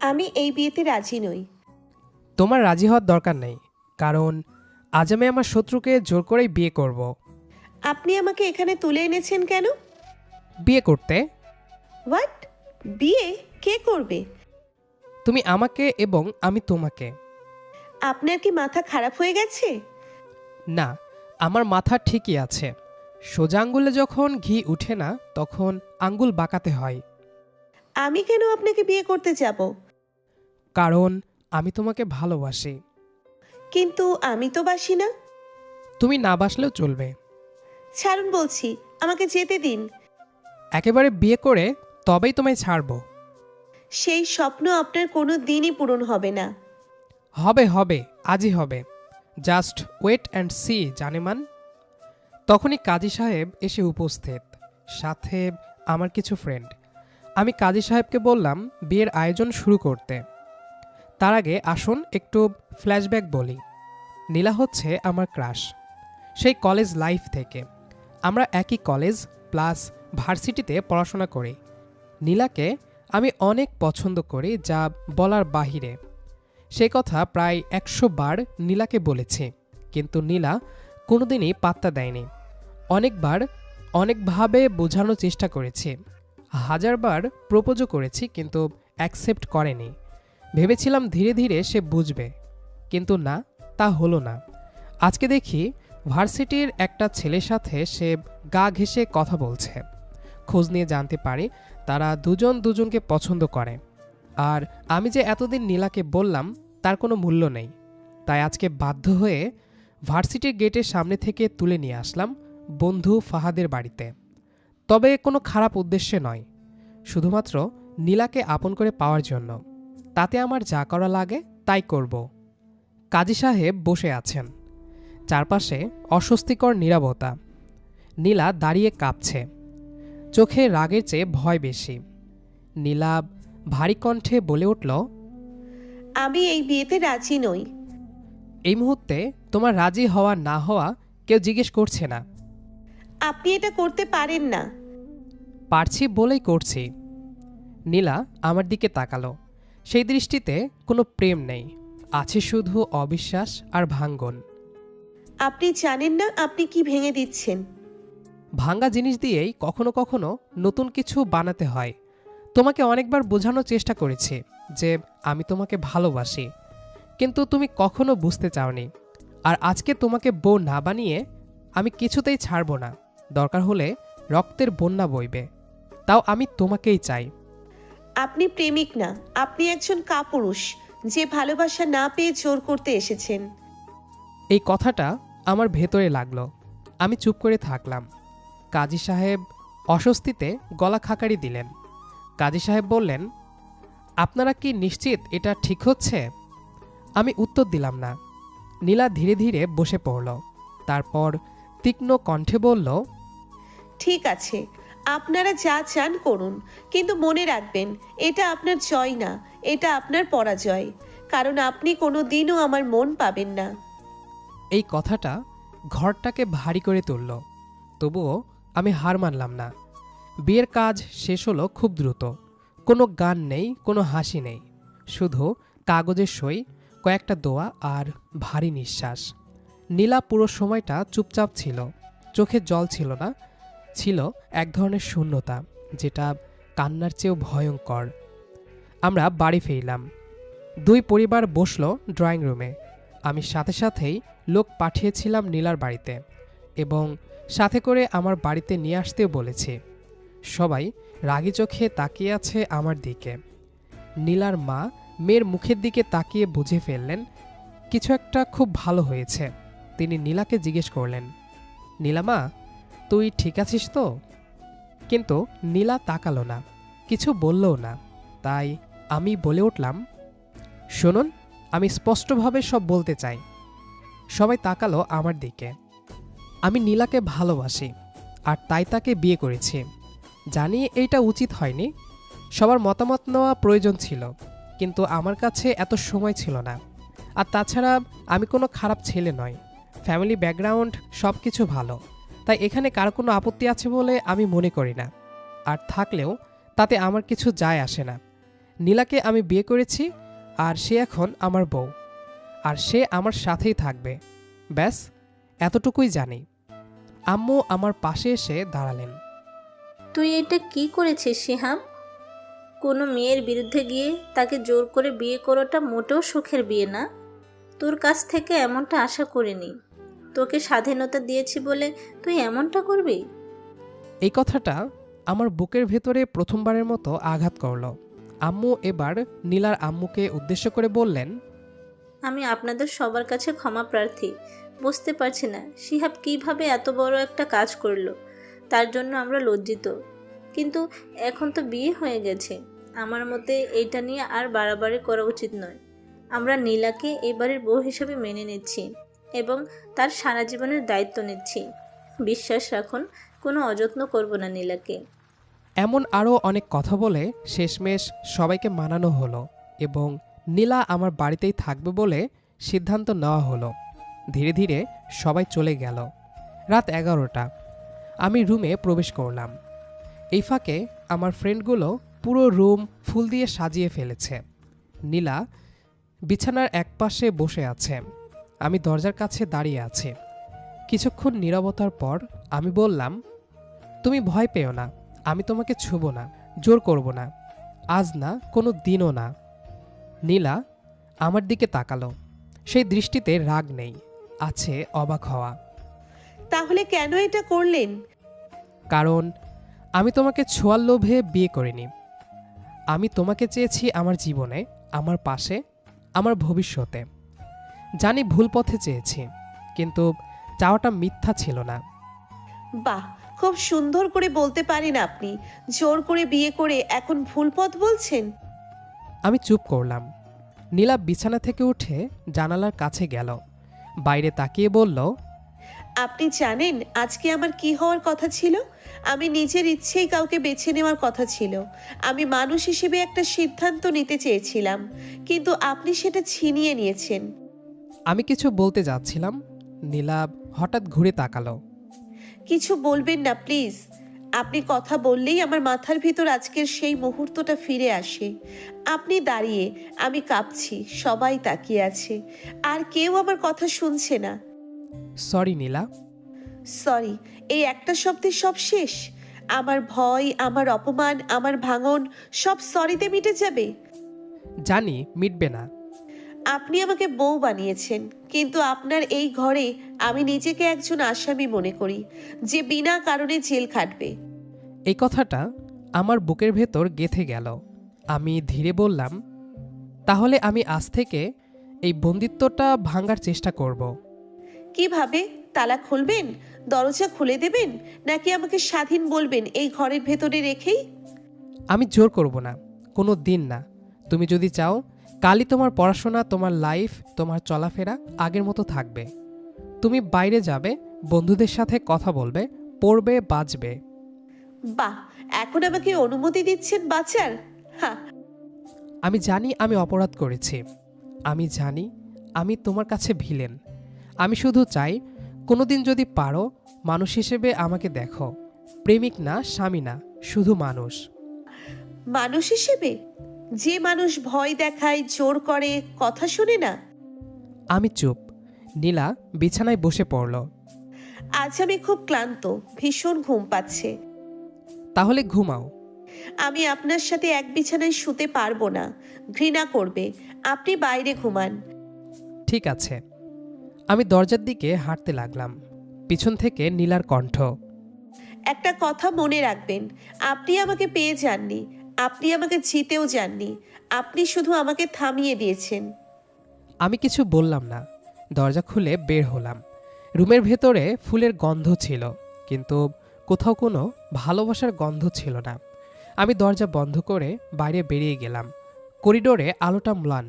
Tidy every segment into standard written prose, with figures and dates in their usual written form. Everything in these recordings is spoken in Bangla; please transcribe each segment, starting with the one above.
আমি এই বিয়েতে রাজি নই। তোমার রাজি হওয়ার দরকার নেই, কারণ আজ আমি আমার শত্রুকে জোর করেই বিয়ে করব। আপনি আমাকে এখানে তুলে এনেছেন কেন? বিয়ে করতে। হোয়াট? বিয়ে কে করবে? তুমি আমাকে এবং আমি তোমাকে। আপনার কি মাথা খারাপ হয়ে গেছে? না, আমার মাথা ঠিকই আছে। সোজা আঙ্গুলে যখন ঘি উঠে না, তখন আঙ্গুল বাঁকাতে হয়। আমি কেন আপনাকে বিয়ে করতে যাব? কারণ আমি তোমাকে ভালোবাসি। কিন্তু আমি তো বাসি না। তুমি না বাসলেও চলবে। ছাড়ুন বলছি, আমাকে যেতে দিন। একেবারে বিয়ে করে তবেই তোমায় ছাড়ব। সেই স্বপ্ন আপনার কোনো দিনই পূরণ হবে না। হবে হবে, আজই হবে। জাস্ট ওয়েট অ্যান্ড সি জানেমান। তখনই কাজী সাহেব এসে উপস্থিত, সাথে আমার কিছু ফ্রেন্ড। আমি কাজী সাহেবকে বললাম বিয়ের আয়োজন শুরু করতে। তার আগে আসুন একটু ফ্ল্যাশব্যাক বলি। নীলা হচ্ছে আমার ক্রাশ, সেই কলেজ লাইফ থেকে। আমরা একই কলেজ প্লাস ভার্সিটিতে পড়াশোনা করি। নীলাকে আমি অনেক পছন্দ করি, যা বলার বাহিরে। সে কথা প্রায় 100 বার নীলাকে বলেছি, কিন্তু নীলা কোনোদিনই পাত্তা দেয়নি। অনেকবার অনেকভাবে বোঝানোর চেষ্টা করেছি, 1000 বার প্রপোজও করেছি, কিন্তু অ্যাকসেপ্ট করেনি। ভেবেছিলাম ধীরে ধীরে সে বুঝবে, কিন্তু না, তা হলো না। আজকে দেখি ভার্সিটির একটা ছেলের সাথে সে গা ঘেঁষে কথা বলছে। খোঁজ নিয়ে জানতে পারি তারা দুজন দুজনকে পছন্দ করে। আর আমি যে এতদিন নীলাকে বললাম তার কোনো মূল্য নেই। তাই আজকে বাধ্য হয়ে ভার্সিটির গেটের সামনে থেকে তুলে নিয়ে আসলাম বন্ধু ফাহাদের বাড়িতে। তবে কোনো খারাপ উদ্দেশ্যে নয়, শুধুমাত্র নীলাকে আপন করে পাওয়ার জন্য। তাতে আমার যা করা লাগে তাই করব। কাজী সাহেব বসে আছেন, চারপাশে অস্বস্তিকর নীরবতা। নীলা দাঁড়িয়ে কাঁপছে, চোখে রাগের চেয়ে ভয় বেশি। নীলা ভারী কণ্ঠে বলে উঠল, আমি এই বিয়েতে রাজি নই। এই মুহূর্তে তোমার রাজি হওয়া না হওয়া কেউ জিজ্ঞেস করছে না। আপনি এটা করতে পারেন না। পারছি বলেই করছি। নীলা আমার দিকে তাকালো। সেই দৃষ্টিতে কোনো প্রেম নেই, আছে শুধু অবিশ্বাস আর ভাঙ্গন। আপনি জানেন না আপনি কি ভেঙে দিচ্ছেন। ভাঙ্গা জিনিস দিয়েই কখনো কখনো নতুন কিছু বানাতে হয়। তোমাকে অনেকবার বোঝানোর চেষ্টা করেছি যে আমি তোমাকে ভালোবাসি, কিন্তু তুমি কখনো বুঝতে চাওনি। আর আজকে তোমাকে বউ না বানিয়ে আমি কিছুতেই ছাড়ব না। দরকার হলে রক্তের বন্যা বইবে, তাও আমি তোমাকেই চাই। আপনি প্রেমিক না, আপনি একজন কাপুরুষ যে ভালোবাসা না পেয়ে জোর করতে এসেছেন। এই কথাটা আমার ভেতরে লাগলো। আমি চুপ করে থাকলাম। কাজী সাহেব অস্বস্তিতে গলা খাকারি দিলেন। কাজী সাহেব বললেন, আপনারা কি নিশ্চিত এটা ঠিক হচ্ছে? আমি উত্তর দিলাম না। নীলা ধীরে ধীরে বসে পড়ল। তারপর তীক্ষ্ণ কণ্ঠে বলল, ঠিক আছে, আপনারা যা চান করুন, কিন্তু মনে রাখবেন এটা আপনার জয় না, এটা আপনার পরাজয়। কারণ আপনি কোনো দিনও আমার মন পাবেন না। এই কথাটা ঘরটাকে ভারী করে তুলল। তবুও আমি হার মানলাম না। বিয়ের কাজ শেষ হলো খুব দ্রুত। কোনো গান নেই, কোনো হাসি নেই, শুধু কাগজের সই, কয়েকটা দোয়া আর ভারী নিঃশ্বাস। নীলা পুরো সময়টা চুপচাপ ছিল। চোখে জল ছিল না, ছিল এক ধরনের শূন্যতা, যেটা কান্নার চেয়েও ভয়ঙ্কর। আমরা বাড়ি ফিরলাম। দুই পরিবার বসলো ড্রয়িং রুমে। আমি সাথে সাথেই লোক পাঠিয়েছিলাম নীলার বাড়িতে, এবং সাথে করে আমার বাড়িতে নিয়ে আসতেও বলেছি। সবাই রাগী চোখে তাকিয়ে আছে আমার দিকে। নীলার মা মেয়ের মুখের দিকে তাকিয়ে বুঝে ফেললেন কিছু একটা খুব ভালো হয়েছে। তিনি নীলাকে জিজ্ঞেস করলেন, নীলামা, তুই ঠিক আছিস তো? কিন্তু নীলা তাকালো না, কিছু বললও না। তাই আমি বলে উঠলাম, শুনুন, আমি স্পষ্টভাবে সব বলতে চাই। সবাই তাকালো আমার দিকে। আমি নীলাকে ভালোবাসি, আর তাই তাকে বিয়ে করেছি। জানি এইটা উচিত হয়নি, সবার মতামত নেওয়া প্রয়োজন ছিল, কিন্তু আমার কাছে এত সময় ছিল না। আর তাছাড়া আমি কোনো খারাপ ছেলে নই, ফ্যামিলি ব্যাকগ্রাউন্ড সব কিছু ভালো। তাই এখানে কার কোনো আপত্তি আছে বলে আমি মনে করি না। আর থাকলেও তাতে আমার কিছু যায় আসে না। নীলাকে আমি বিয়ে করেছি আর সে এখন আমার বউ, আর সে আমার সাথেই থাকবে। ব্যাস এতটুকুই জানি। আম্মু আমার পাশে এসে দাঁড়ালেন। তুই এটা কি করেছিস শিহাব? কোনো মেয়ের বিরুদ্ধে গিয়ে তাকে জোর করে বিয়ে করাটা মোটেও সুখের বিয়ে না। তোর কাছ থেকে এমনটা আশা করিনি। তোকে স্বাধীনতা দিয়েছি বলে তুই এমনটা করবি? এই কথাটা আমার বুকের ভেতরে প্রথমবারের মতো আঘাত করল। আম্মু এবার নীলার আম্মুকে উদ্দেশ্য করে বললেন, আমি আপনাদের সবার কাছে ক্ষমা প্রার্থী। বুঝতে পারছি না শিহাব কিভাবে এত বড় একটা কাজ করলো। তার জন্য আমরা লজ্জিত। কিন্তু এখন তো বিয়ে হয়ে গেছে। আমার মতে এইটা নিয়ে আর বাড়াবাড়ি করা উচিত নয়। আমরা নীলাকে এবারের বউ হিসেবে মেনে নিচ্ছি এবং তার সারা জীবনের দায়িত্ব নিচ্ছি। বিশ্বাস রাখুন, কোনো অযত্ন করব না নীলাকে। এমন আরও অনেক কথা বলে শেষমেশ সবাইকে মানানো হলো এবং নীলা আমার বাড়িতেই থাকবে বলে সিদ্ধান্ত নেওয়া হলো। ধীরে ধীরে সবাই চলে গেল। রাত 11টা। আমি রুমে প্রবেশ করলাম। এই ফাঁকে আমার ফ্রেন্ডগুলো পুরো রুম ফুল দিয়ে সাজিয়ে ফেলেছে। নীলা বিছানার একপাশে বসে আছে। আমি দরজার কাছে দাঁড়িয়ে আছি। কিছুক্ষণ নীরবতার পর আমি বললাম, তুমি ভয় পেও না, আমি তোমাকে ছুব না, জোর করব না, আজ না, কোনো দিনও না। নীলা আমার দিকে তাকালো। সেই দৃষ্টিতে রাগ নেই, আছে অবাক হওয়া। তাহলে কেন এটা করলেন? কারণ আমি তোমাকে ছোঁয়ার লোভে বিয়ে করিনি। আমি তোমাকে চেয়েছি আমার জীবনে, আমার পাশে, আমার ভবিষ্যতে। জানি ভুল পথে চেয়েছি, কিন্তু চাওয়াটা মিথ্যা ছিল না। বাহ, খুব সুন্দর করে বলতে পারেন আপনি। জোর করে বিয়ে করে এখন ভুল পথ বলছেন? আমি চুপ করলাম। নীলা বিছানা থেকে উঠে জানালার কাছে গেল। বাইরে তাকিয়ে বলল, আপনি জানেন আজকে আমার কি হওয়ার কথা ছিল? আমি নিজের ইচ্ছেই কাউকে বেছে নেওয়ার কথা ছিল। আমি মানুষ হিসেবে একটা সিদ্ধান্ত নিতে চেয়েছিলাম, কিন্তু আপনি সেটা ছিনিয়ে নিয়েছেন। আমি কিছু বলতে যাচ্ছিলাম, নীলা হঠাৎ ঘুরে তাকালো। কিছু বলবেন না প্লিজ। আপনি কথা বললেই আমার মাথার ভিতর আজকের সেই মুহূর্তটা ফিরে আসে। আপনি দাঁড়িয়ে, আমি কাঁপছি, সবাই তাকিয়ে আছে, আর কেউ আমার কথা শুনছে না। সরি নীলা। সরি, এই একটা শব্দে সব শেষ? আমার ভয়, আমার অপমান, আমার ভাঙন সব সরিতে মিটে যাবে? জানি মিটবে না। আপনি আমাকে বউ বানিয়েছেন, কিন্তু আপনার এই ঘরে আমি নিজেকে একজন আসামি মনে করি, যে বিনা কারণে জেল খাটবে। এই কথাটা আমার বুকের ভেতর গেঁথে গেল। আমি ধীরে বললাম, তাহলে আমি আজ থেকে এই বন্দিত্বটা ভাঙার চেষ্টা করব। কিভাবে? তালা খুলবেন? দরজা খুলে দেবেন? নাকি আমাকে স্বাধীন বলবেন এই ঘরের ভেতরে রেখেই? আমি জোর করব না, কোনো দিন না। তুমি যদি চাও, কালই তোমার পড়াশোনা, তোমার লাইফ, তোমার চলাফেরা আগের মতো থাকবে। তুমি বাইরে যাবে, বন্ধুদের সাথে কথা বলবে, পড়বে, বাঁচবে। বাহ, এখন আমাকে অনুমতি দিচ্ছেন বাঁচার? হ্যাঁ। আমি জানি আমি অপরাধ করেছি। আমি জানি আমি তোমার কাছে ভিলেন। আমি শুধু চাই, কোনোদিন যদি পারো, মানুষ হিসেবে আমাকে দেখো। প্রেমিক না, স্বামী না, শুধু মানুষ। মানুষ হিসেবে? যে মানুষ ভয় দেখায়, জোর করে, কথা শোনে না? আমি চুপ। নীলা বিছানায় বসে পড়ল। আজ আমি খুব ক্লান্ত, ভীষণ ঘুম পাচ্ছে। তাহলে ঘুমাও। আমি আপনার সাথে এক বিছানায় শুতে পারবো না, ঘৃণা করবে। আপনি বাইরে ঘুমান। ঠিক আছে। আমি দরজার দিকে হাঁটতে লাগলাম। পিছন থেকে নীলার কণ্ঠ, একটা কথা মনে রাখবেন, আপনি আমাকে পেয়ে যাননি, আপনি আমাকে জিতেও যাননি, আপনি শুধু আমাকে থামিয়ে দিয়েছেন। আমি কিছু বললাম না। দরজা খুলে বের হলাম। রুমের ভেতরে ফুলের গন্ধ ছিল, কিন্তু কোথাও কোনো ভালোবাসার গন্ধ ছিল না। আমি দরজা বন্ধ করে বাইরে বেরিয়ে গেলাম। করিডোরে আলোটা ম্লান,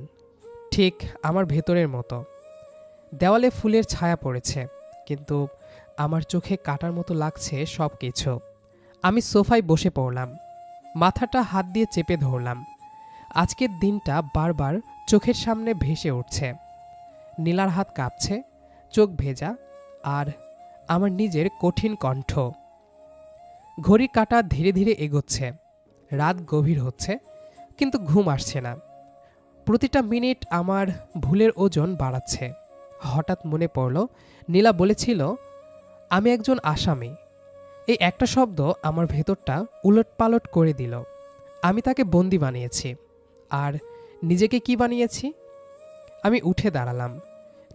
ঠিক আমার ভেতরের মতো। দেওয়ালে ফুলের ছায়া পড়েছে, কিন্তু আমার চোখে কাটার মতো লাগছে সব কিছু। আমি সোফায় বসে পড়লাম, মাথাটা হাত দিয়ে চেপে ধরলাম। আজকের দিনটা বারবার চোখের সামনে ভেসে উঠছে। নীলার হাত কাঁপছে, চোখ ভেজা, আর আমার নিজের কঠিন কণ্ঠ। ঘড়ির কাঁটা ধীরে ধীরে এগোচ্ছে। রাত গভীর হচ্ছে, কিন্তু ঘুম আসছে না। প্রতিটা মিনিট আমার ভুলের ওজন বাড়াচ্ছে। হঠাৎ মনে পড়ল নীলা বলেছিল আমি একজন আসামি। এই একটা শব্দ আমার ভেতরটা উলটপালট করে দিল। আমি তাকে বন্দি বানিয়েছি, আর নিজেকে কি বানিয়েছি? আমি উঠে দাঁড়ালাম,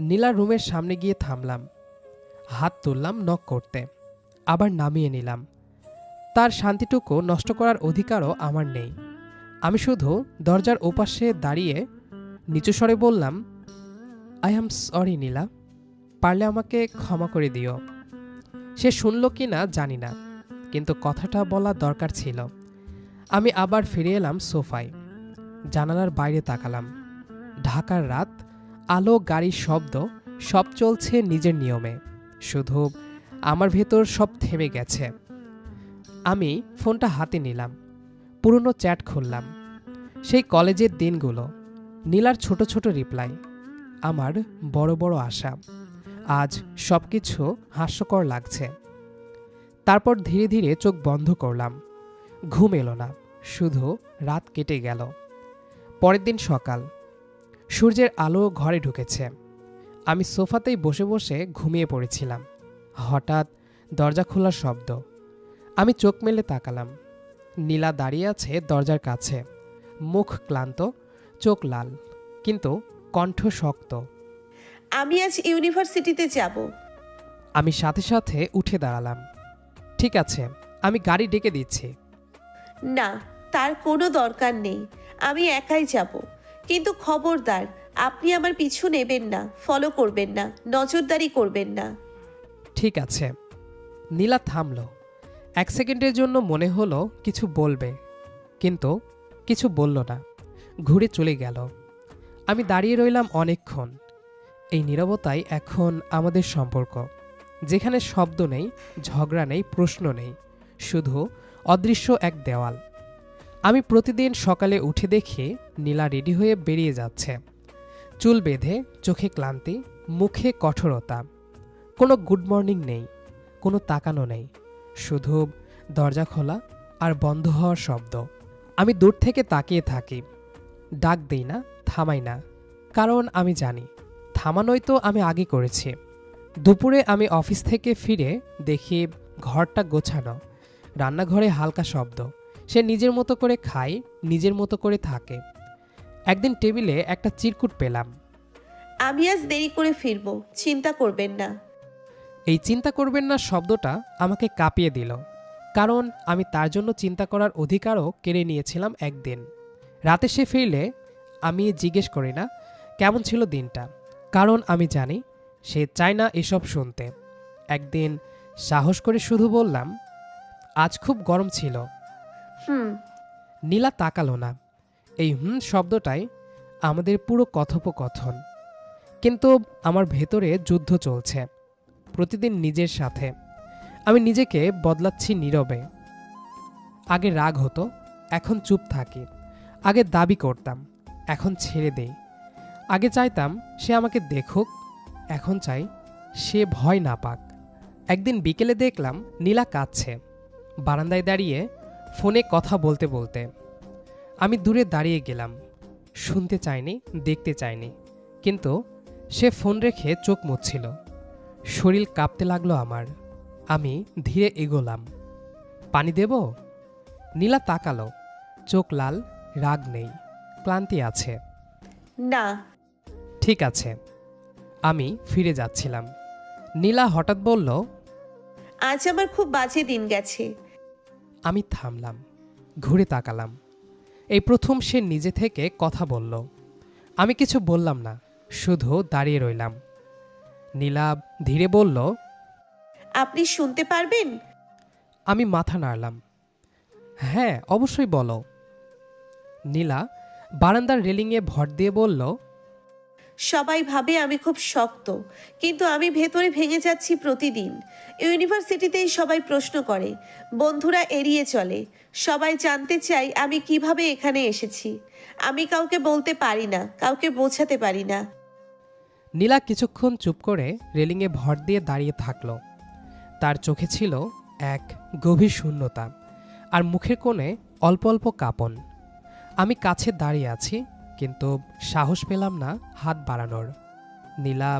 নীলার রুমের সামনে গিয়ে থামলাম, হাত তুললাম নক করতে, আবার নামিয়ে নিলাম। তার শান্তিটুকু নষ্ট করার অধিকারও আমার নেই। আমি শুধু দরজার ওপাশে দাঁড়িয়ে নিচু স্বরে বললাম, আই অ্যাম সরি নীলা, পারলে আমাকে ক্ষমা করে দিও। সে শুনল কি না জানি না, কিন্তু কথাটা বলা দরকার ছিল। আমি আবার ফিরে এলাম সোফায়, জানালার বাইরে তাকালাম। ঢাকার রাত, আলো, গাড়ির শব্দ, সব চলছে নিজের নিয়মে। শুধু আমার ভেতর সব থেমে গেছে। আমি ফোনটা হাতে নিলাম, পুরনো চ্যাট খুললাম। সেই কলেজের দিনগুলো, নীলার ছোট ছোট রিপ্লাই, আমার বড় বড় আশা। আজ সব কিছু হাস্যকর লাগছে। তারপর ধীরে ধীরে চোখ বন্ধ করলাম। ঘুম এলো না, শুধু রাত কেটে গেল। পরের দিন সকাল, সূর্যের আলো ঘরে ঢুকেছে। আমি সোফাতেই বসে বসে ঘুমিয়ে পড়েছিলাম। হঠাৎ দরজা খোলার শব্দ। আমি চোখ মেলে তাকালাম। নীলা দাঁড়িয়ে আছে দরজার কাছে, মুখ ক্লান্ত, চোখ লাল, কিন্তু কণ্ঠ শক্ত। আমি আজ ইউনিভার্সিটিতে যাব। আমি সাথে সাথে উঠে দাঁড়ালাম। ঠিক আছে, আমি গাড়ি ডেকে দিচ্ছি। না, তার কোনো দরকার নেই, আমি একাই যাব। কিন্তু খবরদার, আপনি আমার পিছু নেবেন না, ফলো করবেন না, নজরদারি করবেন না। ঠিক আছে। নীলা থামল। এক সেকেন্ডের জন্য মনে হলো কিছু বলবে, কিন্তু কিছু বলল না, ঘুরে চলে গেল। আমি দাঁড়িয়ে রইলাম অনেকক্ষণ। এই নীরবতাই এখন আমাদের সম্পর্ক, যেখানে শব্দ নেই, ঝগড়া নেই, প্রশ্ন নেই, শুধু অদৃশ্য এক দেওয়াল। আমি প্রতিদিন সকালে উঠে দেখি নীলা রেডি হয়ে বেরিয়ে যাচ্ছে, চুল বেঁধে, চোখে ক্লান্তি, মুখে কঠোরতা। কোনো গুড মর্নিং নেই, কোনো তাকানো নেই, শুধু দরজা খোলা আর বন্ধ হওয়ার শব্দ। আমি দূর থেকে তাকিয়ে থাকি, ডাক দেই না, থামাই না, কারণ আমি জানি থামানোই তো আমি আগে করেছি। দুপুরে আমি অফিস থেকে ফিরে দেখি ঘরটা গোছানো, রান্নাঘরে হালকা শব্দ। সে নিজের মতো করে খায়, নিজের মতো করে থাকে। একদিন টেবিলে একটা চিরকুট পেলাম। আমি আজ দেরি করে ফিরবো, চিন্তা করবেন না। এই চিন্তা করবেন না শব্দটা আমাকে কাঁপিয়ে দিল, কারণ আমি তার জন্য চিন্তা করার অধিকারও কেড়ে নিয়েছিলাম একদিন। রাতে সে ফিরলে আমি জিজ্ঞেস করি না কেমন ছিল দিনটা, কারণ আমি জানি সে চায় না এসব শুনতে। একদিন সাহস করে শুধু বললাম, আজ খুব গরম ছিল। হুম। নীলা তাকালো না। এই শব্দটাই আমাদের পুরো কথোপকথন। কিন্তু আমার ভেতরে যুদ্ধ চলছে, প্রতিদিন নিজের সাথে। আমি নিজেকে বদলাচ্ছি নীরবে। আগে রাগ হতো, এখন চুপ থাকি। আগে দাবি করতাম, এখন ছেড়ে দেই। আগে চাইতাম সে আমাকে দেখুক, এখন চাই সে ভয় না পাক। একদিন বিকেলে দেখলাম নীলা কাঁদছে, বারান্দায় দাঁড়িয়ে ফোনে কথা বলতে বলতে। আমি দূরে দাঁড়িয়ে গেলাম, শুনতে চাইনি, দেখতে চাইনি, কিন্তু সে ফোন রেখে চোখ মুছছিল। শরীর কাঁপতে লাগলো আমার। আমি ধীরে এগোলাম। পানি দেব? নীলা তাকালো, চোখ লাল, রাগ নেই, ক্লান্তি আছে। না। ঠিক আছে। আমি ফিরে যাচ্ছিলাম। নীলা হঠাৎ বলল, আজ আমার খুব বাজে দিন গেছে। আমি থামলাম, ঘুরে তাকালাম। এই প্রথম সে নিজে থেকে কথা বলল। আমি কিছু বললাম না, শুধু দাঁড়িয়ে রইলাম। নীলা ধীরে বলল, আপনি শুনতে পারবেন? আমি মাথা নাড়লাম। হ্যাঁ, অবশ্যই বলো। নীলা বারান্দার রেলিংয়ে ভর দিয়ে বলল, সবাই ভাবে আমি খুব শক্ত, কিন্তু আমি ভেতরে ভেঙে যাচ্ছি প্রতিদিন। ইউনিভার্সিটিতেই সবাই প্রশ্ন করে, বন্ধুরা এড়িয়ে চলে, সবাই জানতে চায় আমি কিভাবে এখানে এসেছি। আমি কাউকে বলতে পারি না, কাউকে বোঝাতে পারি না। নীলা কিছুক্ষণ চুপ করে রেলিংয়ে ভর দিয়ে দাঁড়িয়ে থাকল। তার চোখে ছিল এক গভীর শূন্যতা, আর মুখের কোণে অল্প অল্প কাঁপন। আমি কাছে দাঁড়িয়ে আছি, কিন্তু সাহস পেলাম না হাত বাড়ানোর। নীলা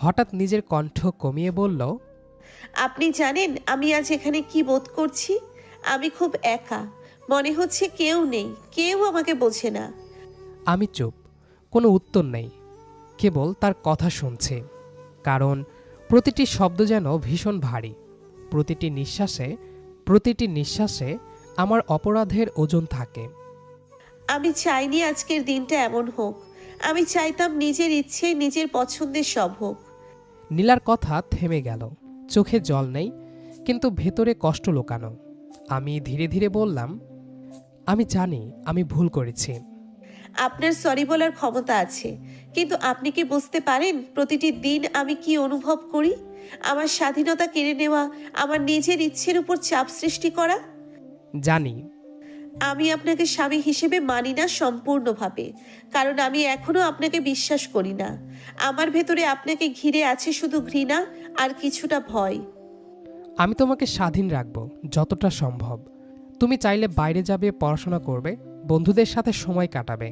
হঠাৎ নিজের কণ্ঠ কমিয়ে বলল, আপনি জানেন আমি আজ এখানে কি বোধ করছি? আমি খুব একা, মনে হচ্ছে কেউ নেই, কেউ আমাকে বোঝে না। আমি চুপ, কোনো উত্তর নেই, কেবল তার কথা শুনছি। কারণ প্রতিটি শব্দ যেন ভীষণ ভারী, প্রতিটি নিঃশ্বাসে আমার অপরাধের ওজন থাকে। আমি চাইনি আজকের দিনটা এমন হোক। আমি চাইতাম নিজের ইচ্ছে নিজের পছন্দের সব হোক। নীলার কথা থেমে গেল, চোখে জল নেই, কিন্তু ভেতরে কষ্ট লুকানো। আমি ধীরে ধীরে বললাম, আমি জানি আমি ভুল করেছি। আপনার সরি বলার ক্ষমতা আছে, কিন্তু আপনি কি বুঝতে পারেন প্রতিটি দিন আমি কি অনুভব করি? আমার স্বাধীনতা কেড়ে নেওয়া, আমার নিজের ইচ্ছের উপর চাপ সৃষ্টি করা। জানি। আমি আপনাকে স্বামী হিসেবে মানি না সম্পূর্ণভাবে, কারণ আমি এখনো আপনাকে বিশ্বাস করি না। আমার ভেতরে আপনাকে ঘিরে আছে শুধু ঘৃণা আর কিছুটা ভয়। আমি তোমাকে স্বাধীন রাখব যতটা সম্ভব। তুমি চাইলে বাইরে যাবে, পড়াশোনা করবে, বন্ধুদের সাথে সময় কাটাবে।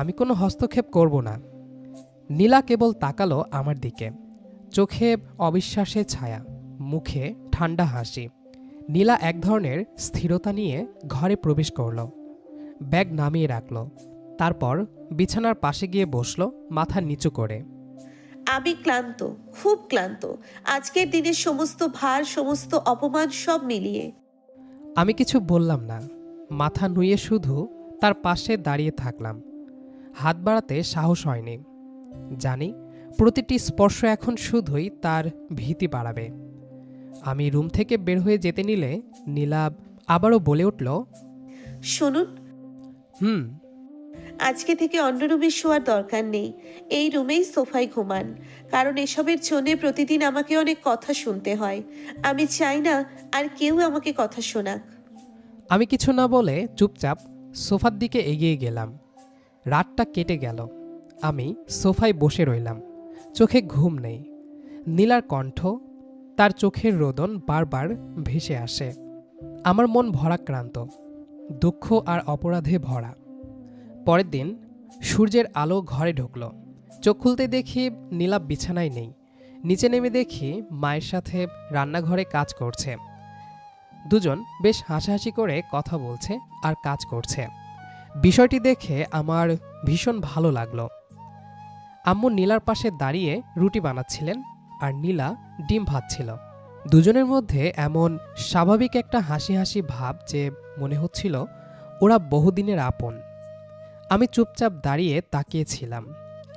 আমি কোনো হস্তক্ষেপ করব না। নীলা কেবল তাকালো আমার দিকে, চোখে অবিশ্বাসের ছায়া, মুখে ঠান্ডা হাসি। নীলা এক ধরনের স্থিরতা নিয়ে ঘরে প্রবেশ করল, ব্যাগ নামিয়ে রাখল, তারপর বিছানার পাশে গিয়ে বসল মাথা নিচু করে। আমি ক্লান্ত, খুব ক্লান্ত, আজকের দিনের সমস্ত ভার, সমস্ত অপমান সব মিলিয়ে। আমি কিছু বললাম না, মাথা নুয়ে শুধু তার পাশে দাঁড়িয়ে থাকলাম। হাত বাড়াতে সাহস হয়নি। জানি প্রতিটি স্পর্শ এখন শুধুই তার ভীতি বাড়াবে। আমি রুম থেকে বের হয়ে যেতে নিলে নীলা আবারও বলে উঠল, শুনুন, হুম। আজকে থেকে অন্য রুমে শোয়ার দরকার নেই, এই রুমেই সোফায় ঘুমান। কারণ এসবের জন্যে প্রতিদিন আমাকে অনেক কথা শুনতে হয়। আমি চাই না আর কেউ আমাকে কথা শোনাক। আমি কিছু না বলে চুপচাপ সোফার দিকে এগিয়ে গেলাম। রাতটা কেটে গেল, আমি সোফায় বসে রইলাম, চোখে ঘুম নেই। নীলার কণ্ঠ, তার চোখের রোদন বারবার ভেসে আসে। আমার মন ভরাক্রান্ত, দুঃখ আর অপরাধে ভরা। পরের দিন সূর্যের আলো ঘরে ঢুকল। চোখ খুলতে দেখি নীলা বিছানায় নেই। নিচে নেমে দেখি মায়ের সাথে রান্নাঘরে কাজ করছে। দুজন বেশ হাসাহাসি করে কথা বলছে আর কাজ করছে। বিষয়টি দেখে আমার ভীষণ ভালো লাগলো। আম্মু নীলার পাশে দাঁড়িয়ে রুটি বানাচ্ছিলেন আর নীলা ডিম ভাজছিল। দুজনের মধ্যে এমন স্বাভাবিক একটা হাসি হাসি ভাব যে মনে হচ্ছিল ওরা বহুদিনের আপন। আমি চুপচাপ দাঁড়িয়ে তাকিয়েছিলাম।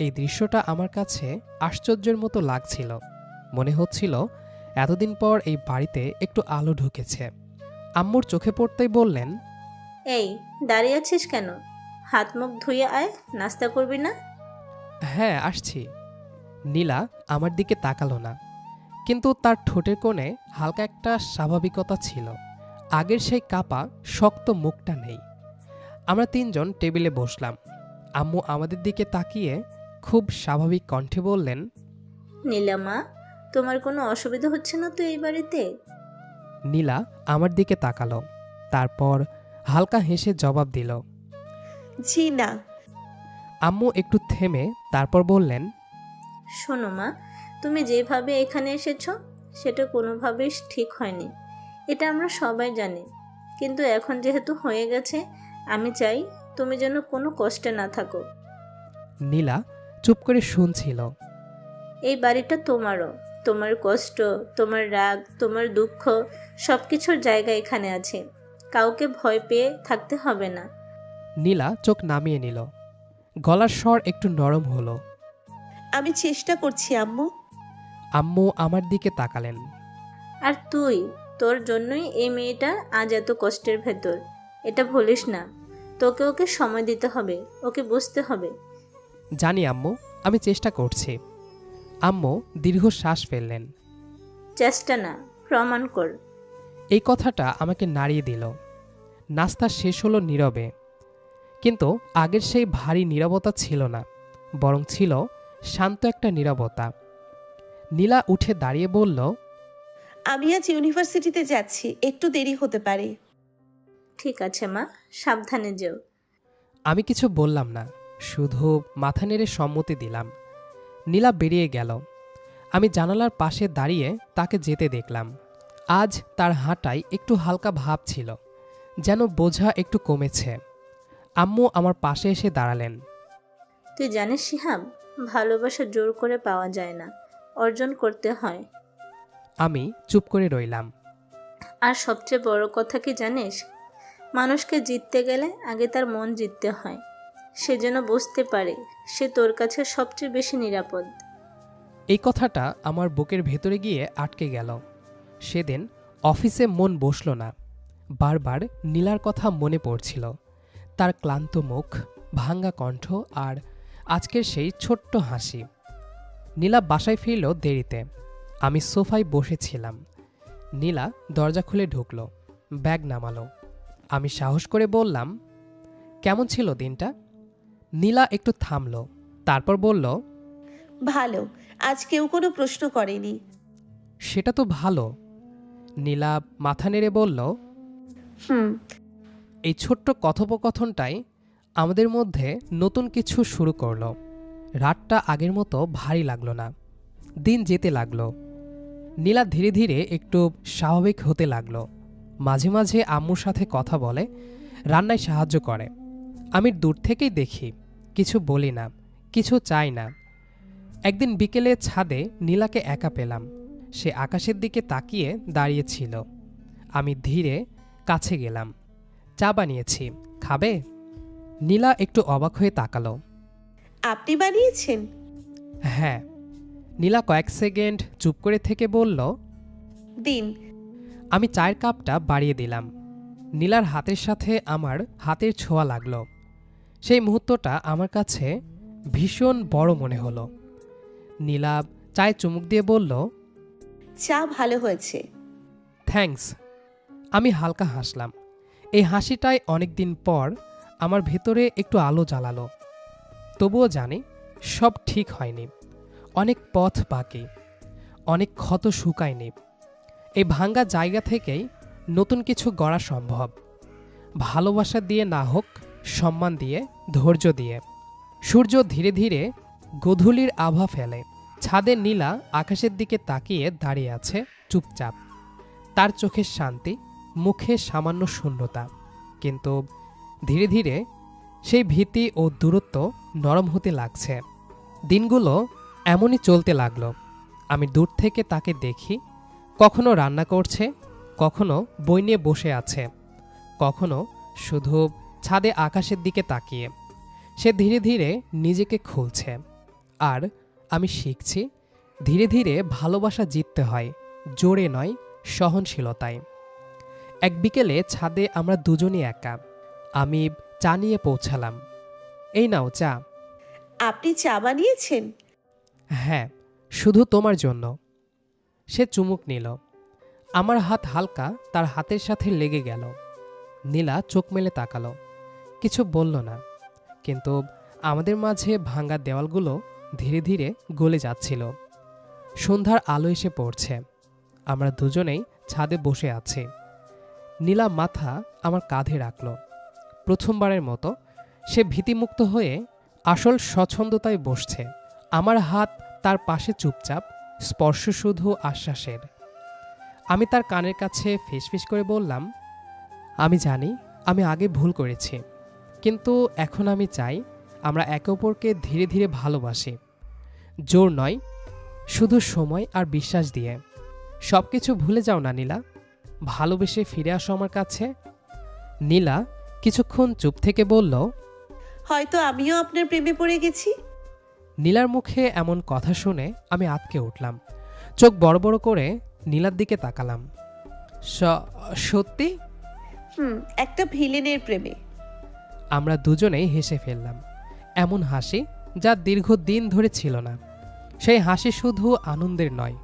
এই দৃশ্যটা আমার কাছে আশ্চর্যের মতো লাগছিল। মনে হচ্ছিল এতদিন পর এই বাড়িতে একটু আলো ঢুকেছে। আম্মুর চোখে পড়তেই বললেন, এই, দাঁড়িয়ে আছিস কেন? হাত মুখ ধুয়ে আয়, নাস্তা করবি না? হ্যাঁ আসছি। নীলা আমার দিকে তাকালো না, কিন্তু তার ঠোঁটের কোণে হালকা একটা স্বাভাবিকতা ছিল। আগের সেই কাপা শক্ত মুখটা নেই। আমরা তিনজন টেবিলে বসলাম। আম্মু আমাদের দিকে তাকিয়ে খুব স্বাভাবিক কণ্ঠে বললেন, নীলামা, তোমার কোনো অসুবিধা হচ্ছে না তো এই বাড়িতে? নীলা আমার দিকে তাকালো, তারপর হালকা হেসে জবাব দিল, জি না। আম্মু একটু থেমে তারপর বললেন, শোনো মা, তুমি যেভাবে এখানে এসেছো সেটা কোনোভাবেই ঠিক হয়নি, এটা আমরা সবাই জানি। কিন্তু এখন যেহেতু হয়ে গেছে, আমি চাই তুমি যেন কোনো কষ্টে না থাকো। নীলা চুপ করে শুনছিল। এই বাড়িটা তোমারও। তোমার কষ্ট, তোমার রাগ, তোমার দুঃখ, সব কিছুর জায়গা এখানে আছে। কাউকে ভয় পেয়ে থাকতে হবে না। নীলা চোখ নামিয়ে নিল, গলার স্বর একটু নরম হলো। আমি চেষ্টা করছি আম্মু। আম্মু আমার দিকে তাকালেন। আর তুই, তোর জন্যই এই মেয়েটা আজ এত কষ্টের ভেতর। এটা ভুলিস না। তোকে ওকে সময় দিতে হবে, ওকে বুঝতে হবে। জানি আম্মু, আমি চেষ্টা করছি। আম্মু দীর্ঘশ্বাস ফেললেন। চেষ্টা না, প্রমাণ কর। এই কথাটা আমাকে নাড়িয়ে দিল। নাস্তা শেষ হলো নীরবে, কিন্তু আগের সেই ভারী নীরবতা ছিল না, বরং ছিল শান্ত একটা নীরবতা। নীলা উঠে দাঁড়িয়ে বলল, আমি আজ ইউনিভার্সিটিতে যাচ্ছি, একটু দেরি হতে পারে। ঠিক আছে মা, সাবধানে যেও। আমি কিছু বললাম না, শুধু মাথা নেড়ে সম্মতি দিলাম। নীলা বেরিয়ে গেল। আমি জানালার পাশে দাঁড়িয়ে তাকে যেতে দেখলাম। আজ তার হাঁটায় একটু হালকা ভাব ছিল, যেন বোঝা একটু কমেছে। আম্মু আমার পাশে এসে দাঁড়ালেন। তুই জানিস শিহাব, ভালোবাসা জোর করে পাওয়া যায় না, অর্জন করতে হয়। আমি চুপ করে রইলাম। আর সবচেয়ে বড় কথা কি জানিস, মানুষকে জিততে গেলে আগে তার মন জিততে হয়। সে যেন বুঝতে পারে সে তোর কাছে সবচেয়ে বেশি নিরাপদ। এই কথাটা আমার বুকের ভেতরে গিয়ে আটকে গেল। সেদিন অফিসে মন বসল না। বারবার নীলার কথা মনে পড়ছিল, তার ক্লান্ত মুখ, ভাঙ্গা কণ্ঠ আর আজকের সেই ছোট্ট হাসি। নীলা বাসায় ফিরল দেরিতে। আমি সোফায় বসেছিলাম। নীলা দরজা খুলে ঢুকল, ব্যাগ নামালো। আমি সাহস করে বললাম, কেমন ছিল দিনটা? নীলা একটু থামল, তারপর বলল, ভালো। আজ কেউ কোনো প্রশ্ন করেনি। সেটা তো ভালো। নীলা মাথা নেড়ে বলল, হুম। এই ছোট্ট কথোপকথনটাই আমাদের মধ্যে নতুন কিছু শুরু করলো। রাতটা আগের মতো ভারী লাগলো না। দিন যেতে লাগলো। নীলা ধীরে ধীরে একটু স্বাভাবিক হতে লাগলো। মাঝে মাঝে আম্মুর সাথে কথা বলে, রান্নায় সাহায্য করে। আমি দূর থেকেই দেখি, কিছু বলি না, কিছু চাই না। একদিন বিকেলে ছাদে নীলাকে একা পেলাম। সে আকাশের দিকে তাকিয়ে দাঁড়িয়েছিল। আমি ধীরে কাছে গেলাম। চা বানিয়েছি, খাবে? নীলা একটু অবাক হয়ে তাকালো। আপনি বানিয়েছেন? হ্যাঁ। নীলা কয়েক সেকেন্ড চুপ করে থেকে বলল, দিন। আমি চায়ের কাপটা বাড়িয়ে দিলাম। নীলার হাতের সাথে আমার হাতের ছোঁয়া লাগলো। সেই মুহূর্তটা আমার কাছে ভীষণ বড় মনে হলো। নীলা চায়ে চুমুক দিয়ে বলল, চা ভালো হয়েছে। থ্যাঙ্কস। আমি হালকা হাসলাম। এই হাসিটাই অনেকদিন পর আমার ভেতরে একটু আলো জ্বালালো। তবুও জানি সব ঠিক হয়নি। অনেক পথ বাকি, অনেক ক্ষত শুকায়নি। এই ভাঙ্গা জায়গা থেকেই নতুন কিছু গড়া সম্ভব। ভালোবাসা দিয়ে না হোক, সম্মান দিয়ে, ধৈর্য দিয়ে। সূর্য ধীরে ধীরে গোধূলির আভা ফেলে। ছাদে নীলা আকাশের দিকে তাকিয়ে দাঁড়িয়ে আছে চুপচাপ। তার চোখের শান্তি, মুখে সামান্য শূন্যতা। কিন্তু ধীরে ধীরে সেই ভীতি ও দূরত্ব নরম হতে লাগছে। দিনগুলো এমনই চলতে লাগলো। আমি দূর থেকে তাকে দেখি, কখনো রান্না করছে, কখনো বই নিয়ে বসে আছে, কখনো শুধু ছাদে আকাশের দিকে তাকিয়ে। সে ধীরে ধীরে নিজেকে খুলছে। আর আমি শিখছি, ধীরে ধীরে ভালোবাসা জিততে হয়, জোরে নয়, সহনশীলতায়। এক বিকেলে ছাদে আমরা দুজনই একা। আমি চা নিয়ে পৌঁছালাম। এই নাও চা। আপনি চা বানিয়েছেন? হ্যাঁ, শুধু তোমার জন্য। সে চুমুক নিল। আমার হাত হালকা তার হাতের সাথে লেগে গেল। নীলা চোখ মেলে তাকালো, কিছু বলল না। কিন্তু আমাদের মাঝে ভাঙা দেওয়ালগুলো ধীরে ধীরে গলে যাচ্ছিল। সন্ধ্যার আলো এসে পড়ছে। আমরা দুজনেই ছাদে বসে আছি। নীলা মাথা আমার কাঁধে রাখল। প্রথমবারের মতো সে ভীতিমুক্ত হয়ে আসল স্বচ্ছন্দতায় বসছে। আমার হাত তার পাশে চুপচাপ, স্পর্শ শুধু আশ্বাসের। আমি তার কানের কাছে ফিসফিস করে বললাম, আমি জানি আমি আগে ভুল করেছি, কিন্তু এখন আমি চাই আমরা একে অপরকে ধীরে ধীরে ভালোবাসি। জোর নয়, শুধু সময় আর বিশ্বাস দিয়ে। সব কিছু ভুলে যাও না নীলা, ভালোবেসে ফিরে আসো আমার কাছে। নীলা কিছুক্ষণ চুপ থেকে বলল, হয়তো আমিও আপনার প্রেমে পড়ে গেছি। নীলার মুখে এমন কথা শুনে আমি আঁতকে উঠলাম। চোখ বড় বড় করে নীলার দিকে তাকালাম। সত্যি? একটা ভিলেনের প্রেমে। আমরা দুজনেই হেসে ফেললাম, এমন হাসি যা দীর্ঘদিন ধরে ছিল না। সেই হাসি শুধু আনন্দের নয়,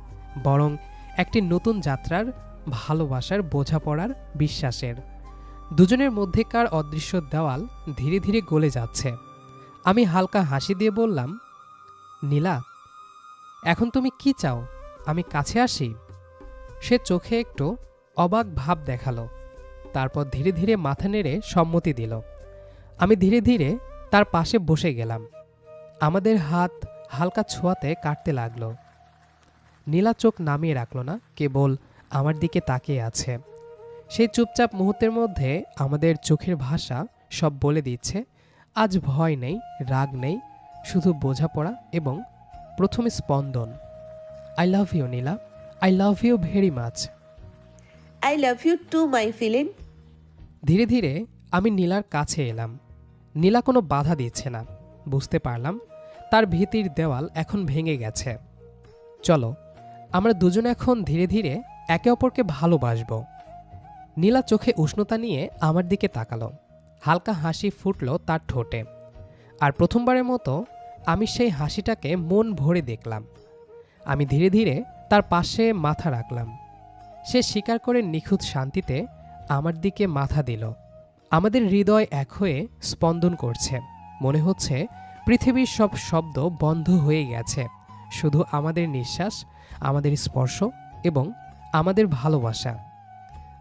বরং একটি নতুন যাত্রার, ভালোবাসার, বোঝাপড়ার, বিশ্বাসের। দুজনের মধ্যেকার অদৃশ্য দেওয়াল ধীরে ধীরে গলে যাচ্ছে। আমি হালকা হাসি দিয়ে বললাম, নীলা, এখন তুমি কি চাও? আমি কাছে আসি? সে চোখে একটু অবাক ভাব দেখালো, তারপর ধীরে ধীরে মাথা নেড়ে সম্মতি দিল। আমি ধীরে ধীরে তার পাশে বসে গেলাম। আমাদের হাত হালকা ছোঁয়াতে কাটতে লাগলো। নীলা চোখ নামিয়ে রাখল না, কেবল আমার দিকে তাকিয়ে আছে। সেই চুপচাপ মুহূর্তের মধ্যে আমাদের চোখের ভাষা সব বলে দিচ্ছে, আজ ভয় নেই, রাগ নেই, শুধু বোঝাপড়া এবং প্রথম স্পন্দন। I love you Nila, I love you very much. I love you to my feeling. ধীরে ধীরে আমি নীলার কাছে এলাম। নীলা কোনো বাধা দিচ্ছে না। বুঝতে পারলাম তার ভীতির দেওয়াল এখন ভেঙে গেছে। চলো, আমরা দুজনে এখন ধীরে ধীরে একে অপরকে ভালোবাসব। নীলা চোখে উষ্ণতা নিয়ে আমার দিকে তাকালো। হালকা হাসি ফুটল তার ঠোঁটে। আর প্রথমবারের মতো আমি সেই হাসিটাকে মন ভরে দেখলাম। আমি ধীরে ধীরে তার পাশে মাথা রাখলাম। সে স্বীকার করে নিখুঁত শান্তিতে আমার দিকে মাথা দিল। আমাদের হৃদয় এক হয়ে স্পন্দন করছে। মনে হচ্ছে পৃথিবীর সব শব্দ বন্ধ হয়ে গেছে, শুধু আমাদের নিঃশ্বাস, আমাদের স্পর্শ এবং আমাদের ভালোবাসা।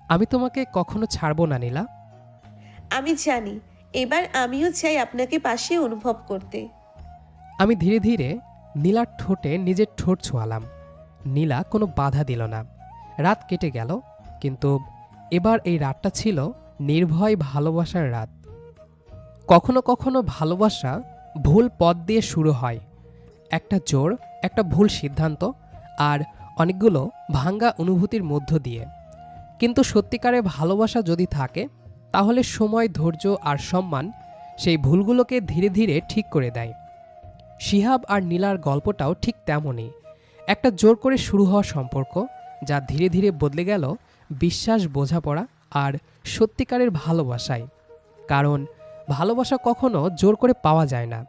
আমি তোমাকে কখনো ছাড়ব না নীলা। আমি জানি, এবার আমিও চাই আপনাকে পাশে অনুভব করতে। আমি ধীরে ধীরে নীলার ঠোঁটে নিজের ঠোঁট ছোঁয়ালাম। নীলা কোনো বাধা দিল না। রাত কেটে গেল, কিন্তু এবার এই রাতটা ছিল নির্ভয় ভালোবাসার রাত। কখনো কখনো ভালোবাসা ভুল পথ দিয়ে শুরু হয়, একটা জোর, একটা ভুল সিদ্ধান্ত আর অনেকগুলো ভাঙ্গা অনুভূতির মধ্য দিয়ে। কিন্তু সত্যিকারের ভালোবাসা যদি থাকে, তাহলে সময়, ধৈর্য আর সম্মান সেই ভুলগুলোকে ধীরে ধীরে ঠিক করে দেয়। শিহাব আর নীলার গল্পটাও ঠিক তেমনই, একটা জোর করে শুরু হওয়া সম্পর্ক, যা ধীরে ধীরে বদলে গেল বিশ্বাস, বোঝাপড়া আর সত্যিকারের ভালোবাসায়। কারণ ভালোবাসা কখনো জোর করে পাওয়া যায় না।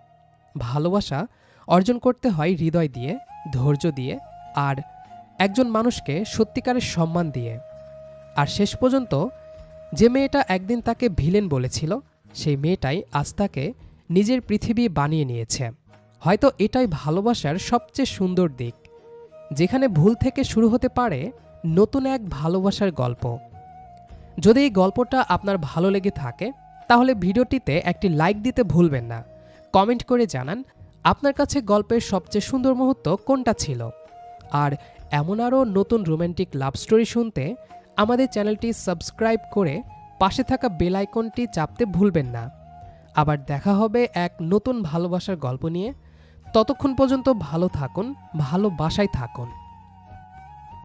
ভালোবাসা অর্জন করতে হয় হৃদয় দিয়ে, ধৈর্য দিয়ে আর একজন মানুষকে সত্যিকারের সম্মান দিয়ে। আর শেষ পর্যন্ত যে মেয়েটা একদিন তাকে ভিলেন বলেছিল, সেই মেয়েটাই আজ তাকে নিজের পৃথিবী বানিয়ে নিয়েছে। হয়তো এটাই ভালোবাসার সবচেয়ে সুন্দর দিক, যেখানে ভুল থেকে শুরু হতে পারে নতুন এক ভালোবাসার গল্প। যদি এই গল্পটা আপনার ভালো লেগে থাকে, তাহলে ভিডিওটিতে একটি লাইক দিতে ভুলবেন না। কমেন্ট করে জানান আপনার কাছে গল্পের সবচেয়ে সুন্দর মুহূর্ত কোনটা ছিল। আর এমন আরও নতুন রোম্যান্টিক লাভ স্টোরি শুনতে আমাদের চ্যানেলটি সাবস্ক্রাইব করে পাশে থাকা বেল আইকনটি চাপতে ভুলবেন না। আবার দেখা হবে এক নতুন ভালোবাসার গল্প নিয়ে। ততক্ষণ পর্যন্ত ভালো থাকুন, ভালোবাসায় থাকুন।